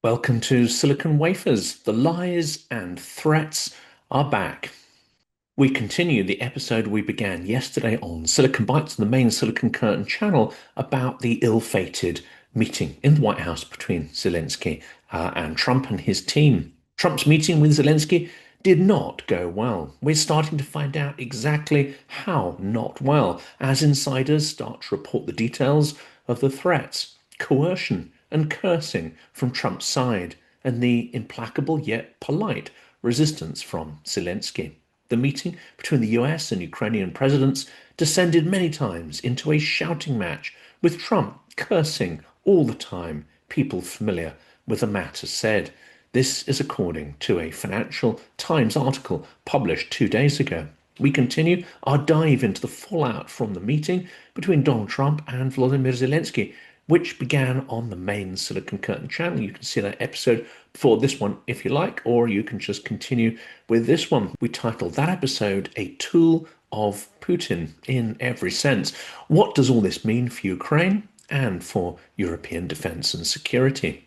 Welcome to Silicon Wafers. The lies and threats are back. We continue the episode we began yesterday on Silicon Bytes, the main Silicon Curtain channel, about the ill-fated meeting in the White House between Zelenskyy and Trump and his team. Trump's meeting with Zelenskyy did not go well. We're starting to find out exactly how not well, as insiders start to report the details of the threats, coercion, and cursing from Trump's side, and the implacable yet polite resistance from Zelenskyy. The meeting between the US and Ukrainian presidents descended many times into a shouting match, with Trump cursing all the time, people familiar with the matter said. This is according to a Financial Times article published 2 days ago. We continue our dive into the fallout from the meeting between Donald Trump and Volodymyr Zelenskyy, which began on the main Silicon Curtain channel. You can see that episode before this one if you like, or you can just continue with this one. We titled that episode A Tool of Putin in Every Sense. What does all this mean for Ukraine and for European defense and security?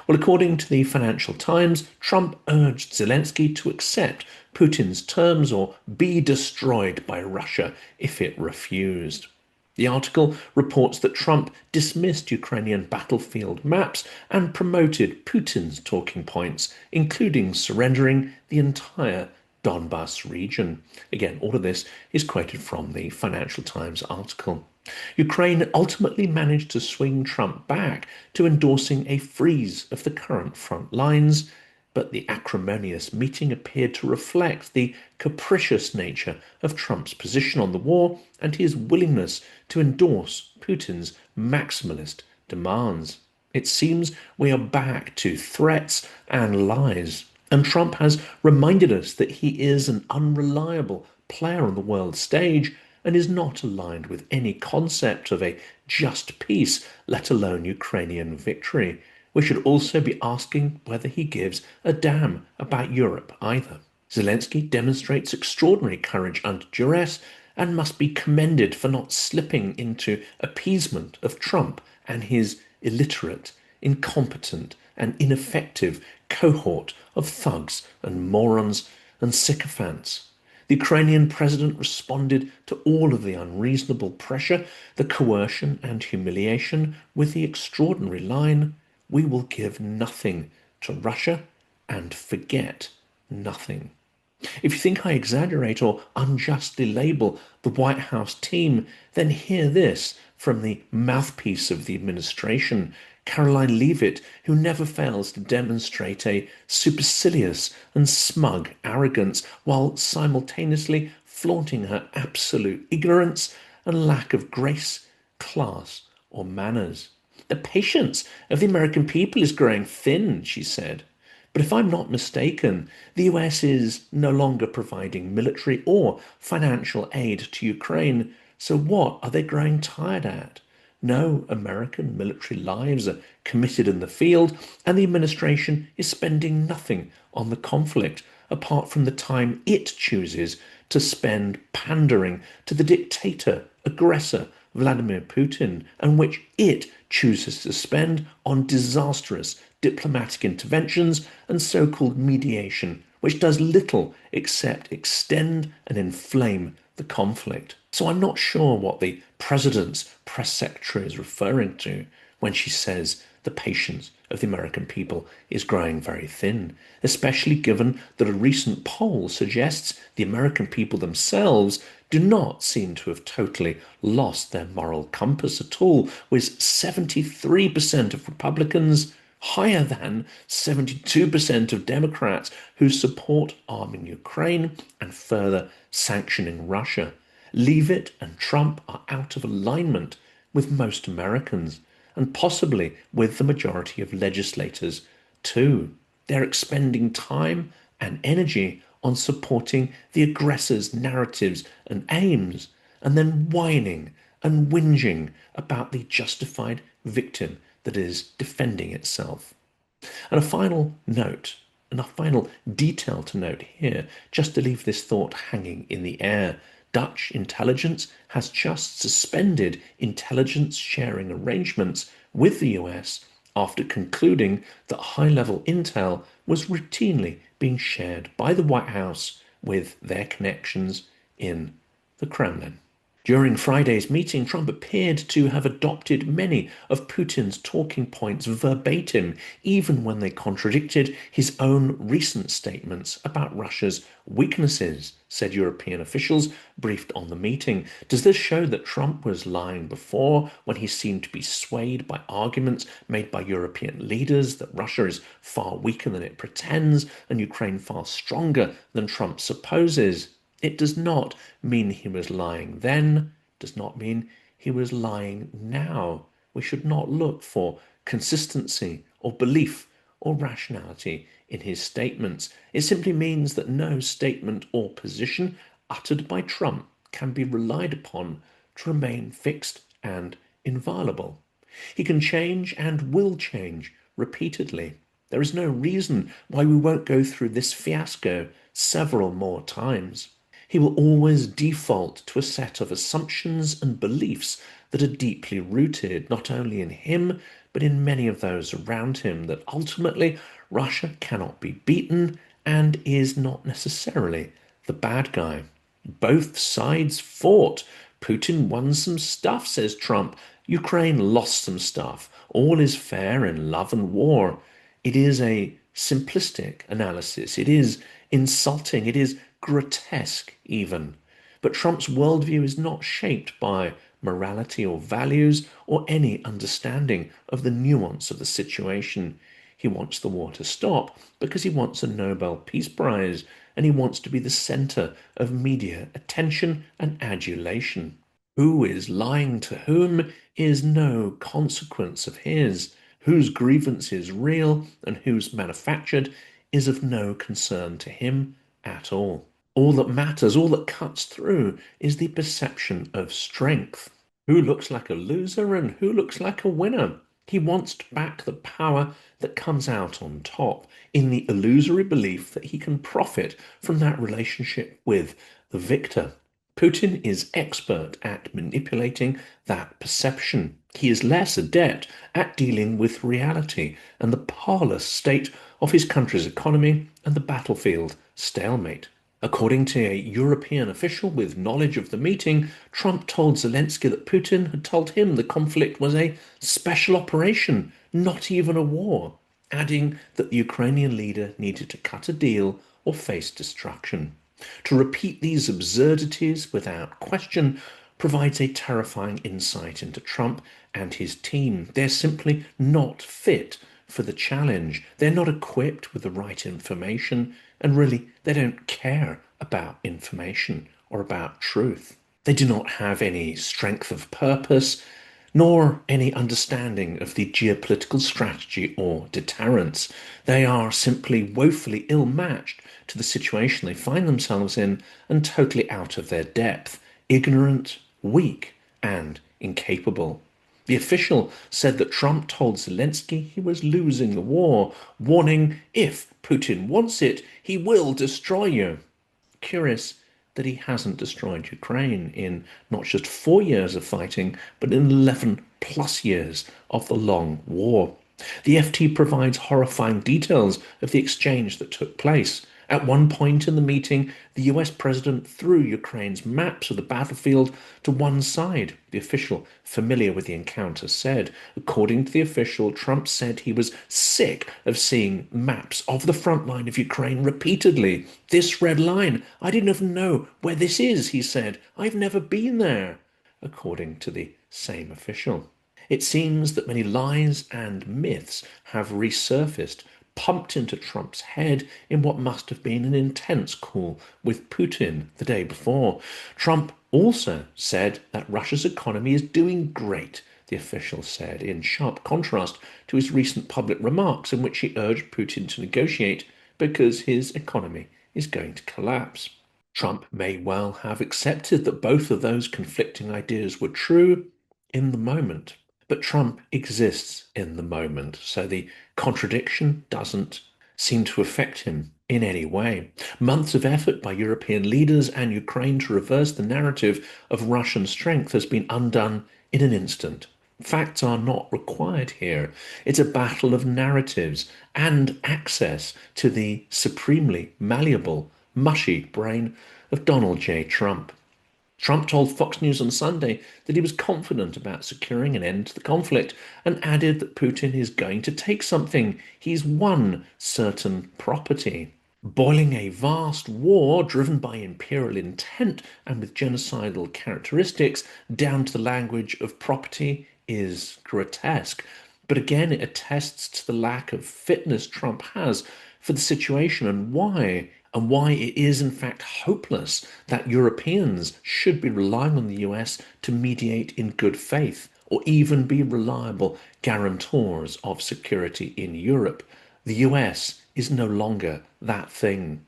Well, according to the Financial Times, Trump urged Zelenskyy to accept Putin's terms or be destroyed by Russia if it refused. The article reports that Trump dismissed Ukrainian battlefield maps and promoted Putin's talking points, including surrendering the entire Donbas region. Again, all of this is quoted from the Financial Times article. Ukraine ultimately managed to swing Trump back to endorsing a freeze of the current front lines, but the acrimonious meeting appeared to reflect the capricious nature of Trump's position on the war and his willingness to endorse Putin's maximalist demands. It seems we are back to threats and lies, and Trump has reminded us that he is an unreliable player on the world stage and is not aligned with any concept of a just peace, let alone Ukrainian victory. We should also be asking whether he gives a damn about Europe either. Zelenskyy demonstrates extraordinary courage under duress and must be commended for not slipping into appeasement of Trump and his illiterate, incompetent, and ineffective cohort of thugs and morons and sycophants. The Ukrainian president responded to all of the unreasonable pressure, the coercion and humiliation with the extraordinary line, "We will give nothing to Russia and forget nothing." If you think I exaggerate or unjustly label the White House team, then hear this from the mouthpiece of the administration, Caroline Leavitt, who never fails to demonstrate a supercilious and smug arrogance while simultaneously flaunting her absolute ignorance and lack of grace, class, or manners. "The patience of the American people is growing thin," she said. But if I'm not mistaken, the US is no longer providing military or financial aid to Ukraine, so what are they growing tired at? No American military lives are committed in the field, and the administration is spending nothing on the conflict apart from the time it chooses to spend pandering to the dictator, aggressor, Vladimir Putin, and which it chooses to spend on disastrous diplomatic interventions and so-called mediation, which does little except extend and inflame the conflict. So I'm not sure what the president's press secretary is referring to when she says the patience of the American people is growing very thin, especially given that a recent poll suggests the American people themselves do not seem to have totally lost their moral compass at all, with 73% of Republicans, higher than 72% of Democrats who support arming Ukraine and further sanctioning Russia. Leavitt and Trump are out of alignment with most Americans, and possibly with the majority of legislators too. They're expending time and energy on supporting the aggressor's narratives and aims, and then whining and whinging about the justified victim that is defending itself. And a final note, and a final detail to note here, just to leave this thought hanging in the air. Dutch intelligence has just suspended intelligence sharing arrangements with the US after concluding that high-level intel was routinely being shared by the White House with their connections in the Kremlin. During Friday's meeting, Trump appeared to have adopted many of Putin's talking points verbatim, even when they contradicted his own recent statements about Russia's weaknesses, said European officials briefed on the meeting. Does this show that Trump was lying before when he seemed to be swayed by arguments made by European leaders that Russia is far weaker than it pretends and Ukraine far stronger than Trump supposes? It does not mean he was lying then, does not mean he was lying now. We should not look for consistency or belief or rationality in his statements. It simply means that no statement or position uttered by Trump can be relied upon to remain fixed and inviolable. He can change and will change repeatedly. There is no reason why we won't go through this fiasco several more times. He will always default to a set of assumptions and beliefs that are deeply rooted not only in him, but in many of those around him, that ultimately Russia cannot be beaten and is not necessarily the bad guy. Both sides fought. Putin won some stuff, says Trump. Ukraine lost some stuff. All is fair in love and war. It is a simplistic analysis. It is insulting. It is grotesque even. But Trump's worldview is not shaped by morality or values or any understanding of the nuance of the situation. He wants the war to stop because he wants a Nobel Peace Prize and he wants to be the center of media attention and adulation. Who is lying to whom is no consequence of his. Whose grievance is real and whose manufactured is of no concern to him at all. All that matters, all that cuts through, is the perception of strength. Who looks like a loser and who looks like a winner? He wants back the power that comes out on top in the illusory belief that he can profit from that relationship with the victor. Putin is expert at manipulating that perception. He is less adept at dealing with reality and the parlous state of his country's economy and the battlefield stalemate. According to a European official with knowledge of the meeting, Trump told Zelenskyy that Putin had told him the conflict was a special operation, not even a war, adding that the Ukrainian leader needed to cut a deal or face destruction. To repeat these absurdities without question provides a terrifying insight into Trump and his team. They're simply not fit for the challenge. They're not equipped with the right information, and really, they don't care about information or about truth. They do not have any strength of purpose, nor any understanding of the geopolitical strategy or deterrence. They are simply woefully ill-matched to the situation they find themselves in and totally out of their depth, ignorant, weak, and incapable. The official said that Trump told Zelenskyy he was losing the war, warning, if Putin wants it, he will destroy you. Curious that he hasn't destroyed Ukraine in not just 4 years of fighting, but in 11 plus years of the long war. The FT provides horrifying details of the exchange that took place. At one point in the meeting, the US president threw Ukraine's maps of the battlefield to one side, the official familiar with the encounter said. According to the official, Trump said he was sick of seeing maps of the front line of Ukraine repeatedly. This red line, I didn't even know where this is, he said. I've never been there, according to the same official. It seems that many lies and myths have resurfaced, pumped into Trump's head in what must have been an intense call with Putin the day before. Trump also said that Russia's economy is doing great, the official said, in sharp contrast to his recent public remarks in which he urged Putin to negotiate because his economy is going to collapse. Trump may well have accepted that both of those conflicting ideas were true in the moment. But Trump exists in the moment, so the contradiction doesn't seem to affect him in any way. Months of effort by European leaders and Ukraine to reverse the narrative of Russian strength has been undone in an instant. Facts are not required here. It's a battle of narratives and access to the supremely malleable, mushy brain of Donald J. Trump. Trump told Fox News on Sunday that he was confident about securing an end to the conflict and added that Putin is going to take something. He's won certain property. Boiling a vast war driven by imperial intent and with genocidal characteristics down to the language of property is grotesque. But again, it attests to the lack of fitness Trump has for the situation and why it is in fact hopeless that Europeans should be relying on the US to mediate in good faith or even be reliable guarantors of security in Europe. The US is no longer that thing.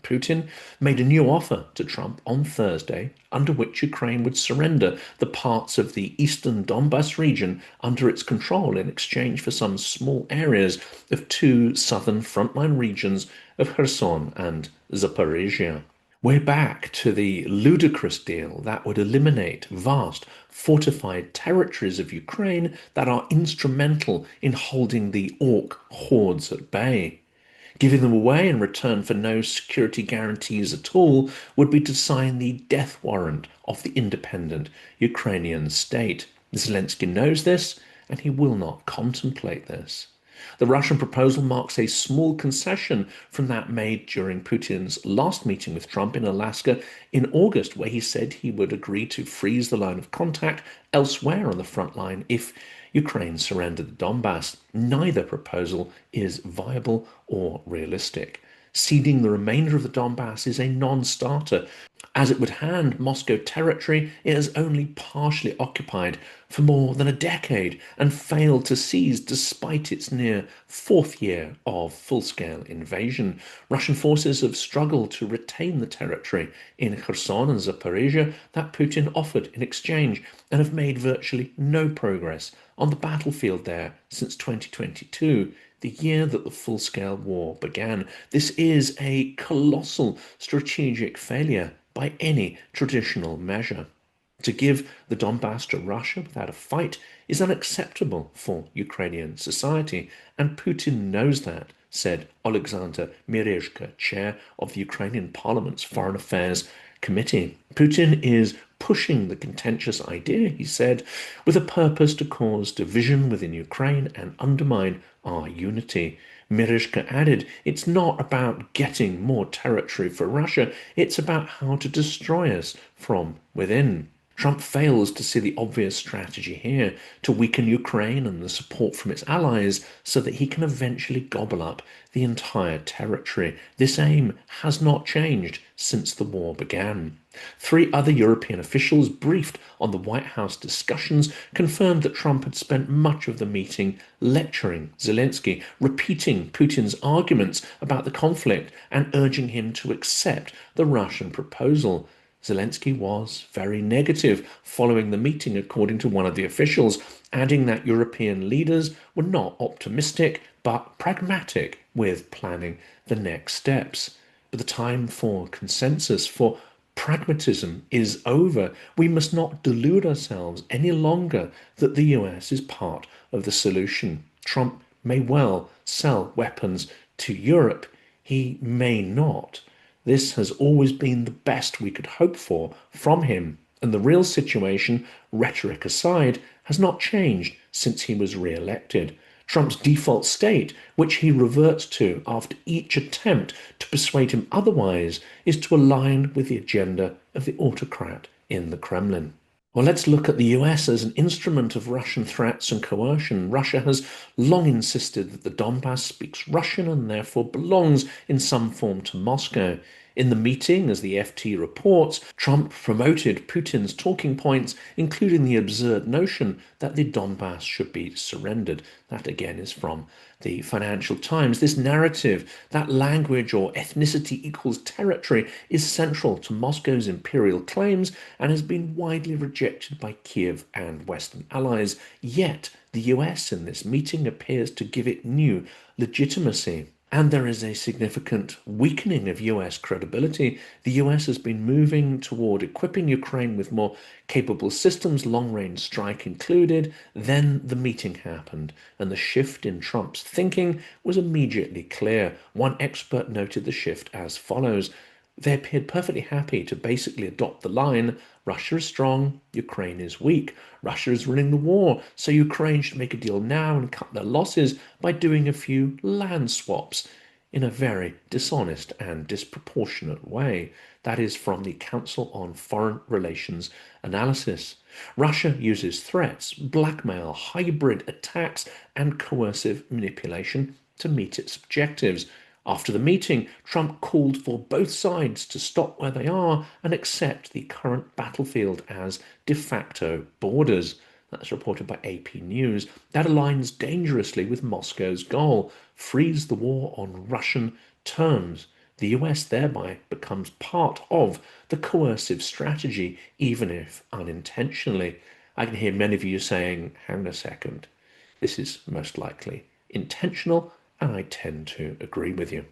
Putin made a new offer to Trump on Thursday, under which Ukraine would surrender the parts of the eastern Donbas region under its control in exchange for some small areas of two southern frontline regions of Kherson and Zaporizhia. We're back to the ludicrous deal that would eliminate vast fortified territories of Ukraine that are instrumental in holding the orc hordes at bay. Giving them away in return for no security guarantees at all would be to sign the death warrant of the independent Ukrainian state. Zelenskyy knows this, and he will not contemplate this. The Russian proposal marks a small concession from that made during Putin's last meeting with Trump in Alaska in August, where he said he would agree to freeze the line of contact elsewhere on the front line if Ukraine surrendered the Donbass. Neither proposal is viable or realistic. Ceding the remainder of the Donbass is a non-starter. As it would hand Moscow territory it has only partially occupied for more than a decade and failed to seize despite its near fourth year of full-scale invasion. Russian forces have struggled to retain the territory in Kherson and Zaporizhia that Putin offered in exchange and have made virtually no progress on the battlefield there since 2022, the year that the full-scale war began. This is a colossal strategic failure by any traditional measure. To give the Donbass to Russia without a fight is unacceptable for Ukrainian society, and Putin knows that, said Alexander Merezhko, chair of the Ukrainian Parliament's Foreign Affairs Committee. Putin is pushing the contentious idea, he said, with a purpose to cause division within Ukraine and undermine our unity. Merezhko added, it's not about getting more territory for Russia, it's about how to destroy us from within. Trump fails to see the obvious strategy here to weaken Ukraine and the support from its allies so that he can eventually gobble up the entire territory. This aim has not changed since the war began. Three other European officials briefed on the White House discussions confirmed that Trump had spent much of the meeting lecturing Zelenskyy, repeating Putin's arguments about the conflict and urging him to accept the Russian proposal. Zelenskyy was very negative following the meeting, according to one of the officials, adding that European leaders were not optimistic but pragmatic with planning the next steps. But the time for consensus, for pragmatism, is over. We must not delude ourselves any longer that the US is part of the solution. Trump may well sell weapons to Europe. He may not. This has always been the best we could hope for from him, and the real situation, rhetoric aside, has not changed since he was re-elected. Trump's default state, which he reverts to after each attempt to persuade him otherwise, is to align with the agenda of the autocrat in the Kremlin. Well, let's look at the US as an instrument of Russian threats and coercion. Russia has long insisted that the Donbass speaks Russian and therefore belongs in some form to Moscow. In the meeting, as the FT reports, Trump promoted Putin's talking points, including the absurd notion that the Donbass should be surrendered. That again is from the Financial Times. This narrative that language or ethnicity equals territory is central to Moscow's imperial claims and has been widely rejected by Kyiv and Western allies. Yet, the US in this meeting appears to give it new legitimacy. And there is a significant weakening of US credibility. The US has been moving toward equipping Ukraine with more capable systems, long-range strike included. Then the meeting happened, and the shift in Trump's thinking was immediately clear. One expert noted the shift as follows. They appeared perfectly happy to basically adopt the line, Russia is strong, Ukraine is weak. Russia is winning the war, so Ukraine should make a deal now and cut their losses by doing a few land swaps in a very dishonest and disproportionate way. That is from the Council on Foreign Relations analysis. Russia uses threats, blackmail, hybrid attacks, and coercive manipulation to meet its objectives. After the meeting, Trump called for both sides to stop where they are and accept the current battlefield as de facto borders. That's reported by AP News. That aligns dangerously with Moscow's goal, freeze the war on Russian terms. The US thereby becomes part of the coercive strategy, even if unintentionally. I can hear many of you saying, hang on a second, this is most likely intentional, and I tend to agree with you.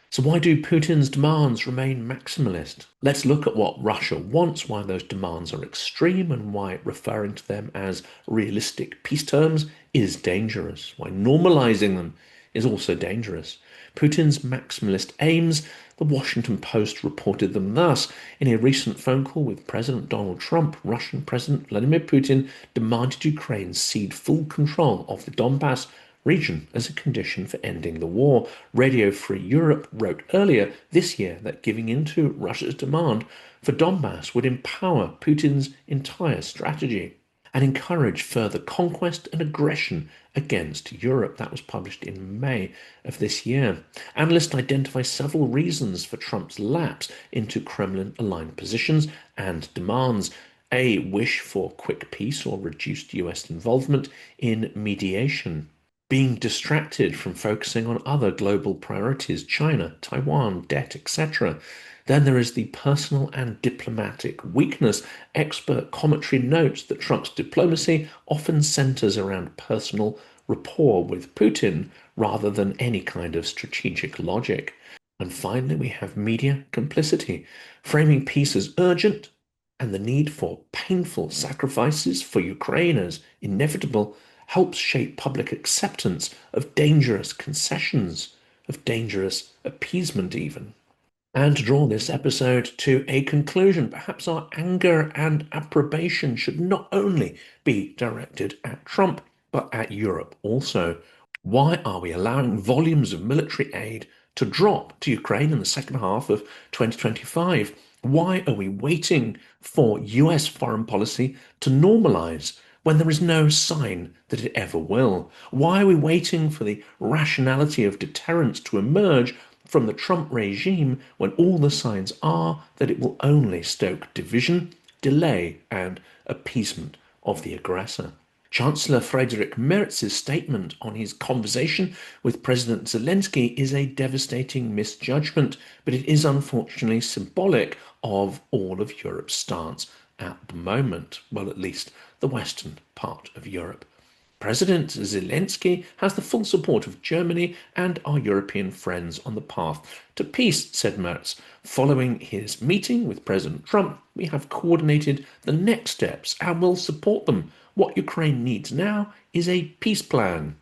So why do Putin's demands remain maximalist? Let's look at what Russia wants, why those demands are extreme, and why referring to them as realistic peace terms is dangerous, why normalizing them is also dangerous. Putin's maximalist aims, the Washington Post reported them thus. In a recent phone call with President Donald Trump, Russian President Vladimir Putin demanded Ukraine cede full control of the Donbass region as a condition for ending the war. Radio Free Europe wrote earlier this year that giving in to Russia's demand for Donbass would empower Putin's entire strategy and encourage further conquest and aggression against Europe. That was published in May of this year. Analysts identify several reasons for Trump's lapse into Kremlin-aligned positions and demands. A wish for quick peace or reduced US involvement in mediation, being distracted from focusing on other global priorities, China, Taiwan, debt, etc. Then there is the personal and diplomatic weakness. Expert commentary notes that Trump's diplomacy often centers around personal rapport with Putin rather than any kind of strategic logic. And finally, we have media complicity, framing peace as urgent and the need for painful sacrifices for Ukraine as inevitable helps shape public acceptance of dangerous concessions, of dangerous appeasement even. And to draw this episode to a conclusion, perhaps our anger and approbation should not only be directed at Trump, but at Europe also. Why are we allowing volumes of military aid to drop to Ukraine in the second half of 2025? Why are we waiting for US foreign policy to normalize when there is no sign that it ever will? Why are we waiting for the rationality of deterrence to emerge from the Trump regime when all the signs are that it will only stoke division, delay, and appeasement of the aggressor? Chancellor Friedrich Merz's statement on his conversation with President Zelenskyy is a devastating misjudgment, but it is unfortunately symbolic of all of Europe's stance at the moment, well, at least the western part of Europe. President Zelenskyy has the full support of Germany and our European friends on the path to peace, said Merz. Following his meeting with President Trump, we have coordinated the next steps and will support them. What Ukraine needs now is a peace plan.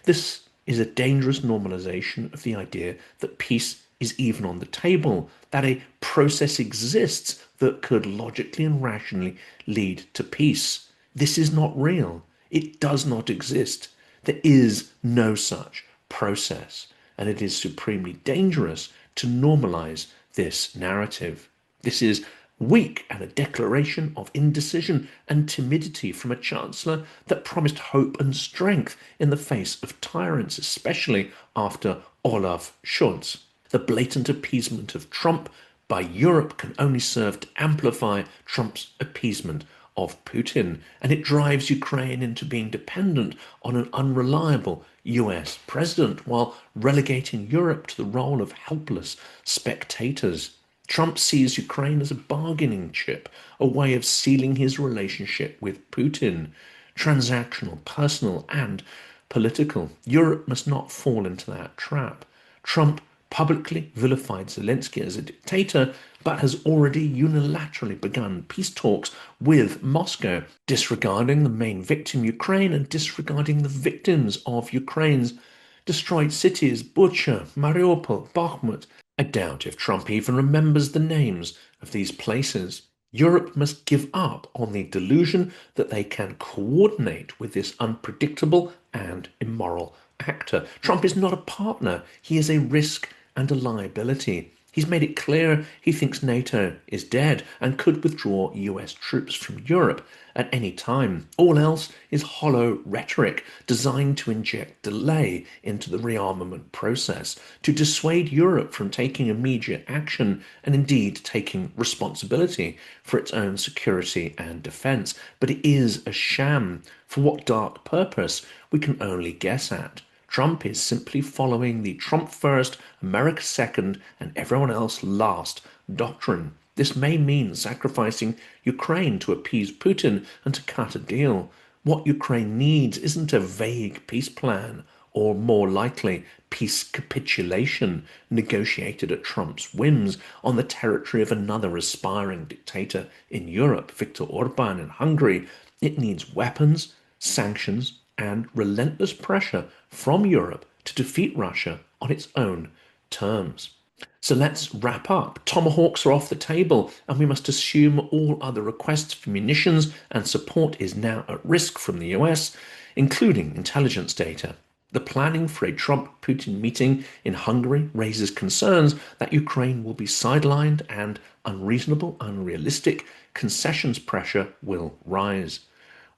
This is a dangerous normalization of the idea that peace is even on the table, that a process exists that could logically and rationally lead to peace. This is not real. It does not exist. There is no such process, and it is supremely dangerous to normalize this narrative. This is weak and a declaration of indecision and timidity from a chancellor that promised hope and strength in the face of tyrants, especially after Olaf Scholz. The blatant appeasement of Trump by Europe can only serve to amplify Trump's appeasement of Putin, and it drives Ukraine into being dependent on an unreliable US president while relegating Europe to the role of helpless spectators. Trump sees Ukraine as a bargaining chip, a way of sealing his relationship with Putin, transactional, personal, and political. Europe must not fall into that trap. Trump publicly vilified Zelenskyy as a dictator, but has already unilaterally begun peace talks with Moscow, disregarding the main victim, Ukraine, and disregarding the victims of Ukraine's destroyed cities, Bucha, Mariupol, Bakhmut. I doubt if Trump even remembers the names of these places. Europe must give up on the delusion that they can coordinate with this unpredictable and immoral actor. Trump is not a partner, he is a risk and a liability. He's made it clear he thinks NATO is dead and could withdraw US troops from Europe at any time. All else is hollow rhetoric designed to inject delay into the rearmament process, to dissuade Europe from taking immediate action and indeed taking responsibility for its own security and defense. But it is a sham. For what dark purpose, we can only guess at. Trump is simply following the Trump first, America second, and everyone else last doctrine. This may mean sacrificing Ukraine to appease Putin and to cut a deal. What Ukraine needs isn't a vague peace plan, or more likely, peace capitulation negotiated at Trump's whims on the territory of another aspiring dictator in Europe, Viktor Orban in Hungary. It needs weapons, sanctions, and relentless pressure from Europe to defeat Russia on its own terms. So let's wrap up. Tomahawks are off the table, and we must assume all other requests for munitions and support is now at risk from the US, including intelligence data. The planning for a Trump-Putin meeting in Hungary raises concerns that Ukraine will be sidelined and unreasonable, unrealistic concessions pressure will rise.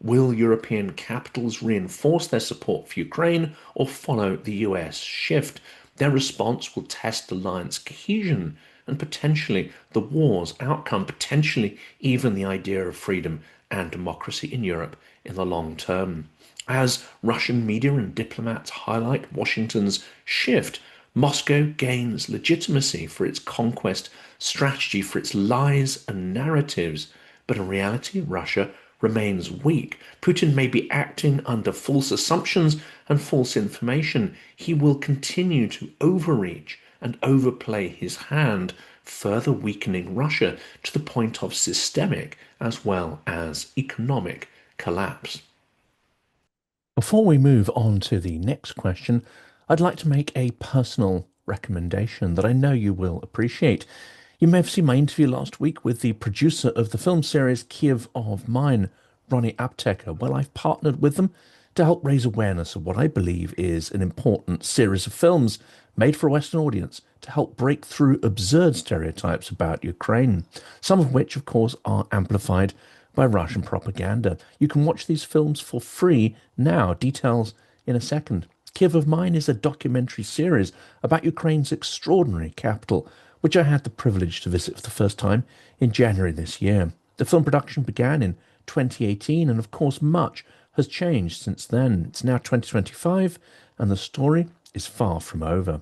Will European capitals reinforce their support for Ukraine or follow the US shift? Their response will test alliance cohesion and potentially the war's outcome, potentially even the idea of freedom and democracy in Europe in the long term. As Russian media and diplomats highlight Washington's shift, Moscow gains legitimacy for its conquest strategy, for its lies and narratives. But in reality, Russia remains weak. Putin may be acting under false assumptions and false information. He will continue to overreach and overplay his hand, further weakening Russia to the point of systemic as well as economic collapse. Before we move on to the next question, I'd like to make a personal recommendation that I know you will appreciate. You may have seen my interview last week with the producer of the film series Kyiv of Mine, Ronnie Apteker. Well, I've partnered with them to help raise awareness of what I believe is an important series of films made for a Western audience to help break through absurd stereotypes about Ukraine, some of which, of course, are amplified by Russian propaganda. You can watch these films for free now. Details in a second. Kyiv of Mine is a documentary series about Ukraine's extraordinary capital, which I had the privilege to visit for the first time in January this year. The film production began in 2018, and of course much has changed since then. It's now 2025, and the story is far from over.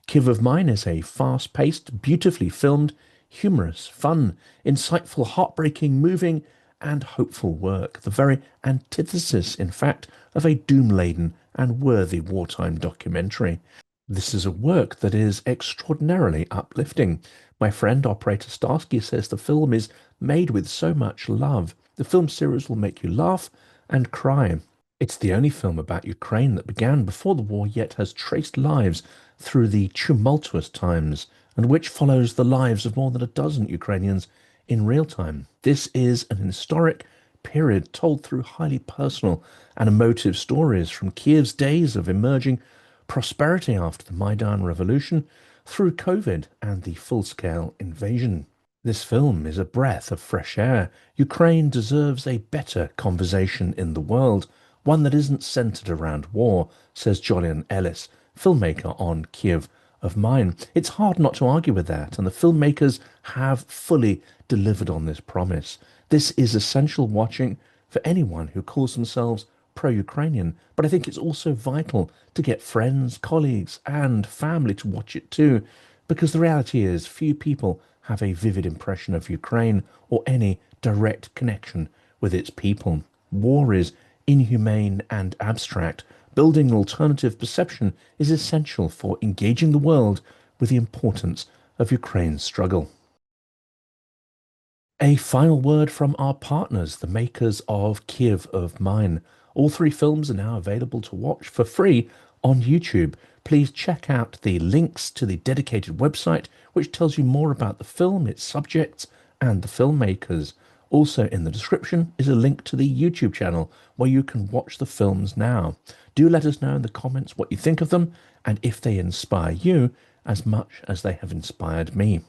Kyiv of Mine is a fast-paced, beautifully filmed, humorous, fun, insightful, heartbreaking, moving, and hopeful work. The very antithesis, in fact, of a doom-laden and worthy wartime documentary. This is a work that is extraordinarily uplifting. My friend, operator Starsky, says the film is made with so much love. The film series will make you laugh and cry. It's the only film about Ukraine that began before the war yet has traced lives through the tumultuous times, and which follows the lives of more than a dozen Ukrainians in real time. This is an historic period told through highly personal and emotive stories from Kyiv's days of emerging prosperity after the Maidan Revolution through COVID and the full-scale invasion. This film is a breath of fresh air. Ukraine deserves a better conversation in the world, one that isn't centered around war, says Jolyon Ellis, filmmaker on Kyiv of Mine. It's hard not to argue with that, and the filmmakers have fully delivered on this promise. This is essential watching for anyone who calls themselves pro-Ukrainian, but I think it's also vital to get friends, colleagues, and family to watch it too, because the reality is few people have a vivid impression of Ukraine or any direct connection with its people. War is inhumane and abstract, building an alternative perception is essential for engaging the world with the importance of Ukraine's struggle. A final word from our partners, the makers of Kyiv of Mine. All three films are now available to watch for free on YouTube. Please check out the links to the dedicated website, which tells you more about the film, its subjects, and the filmmakers. Also in the description is a link to the YouTube channel where you can watch the films now. Do let us know in the comments what you think of them and if they inspire you as much as they have inspired me.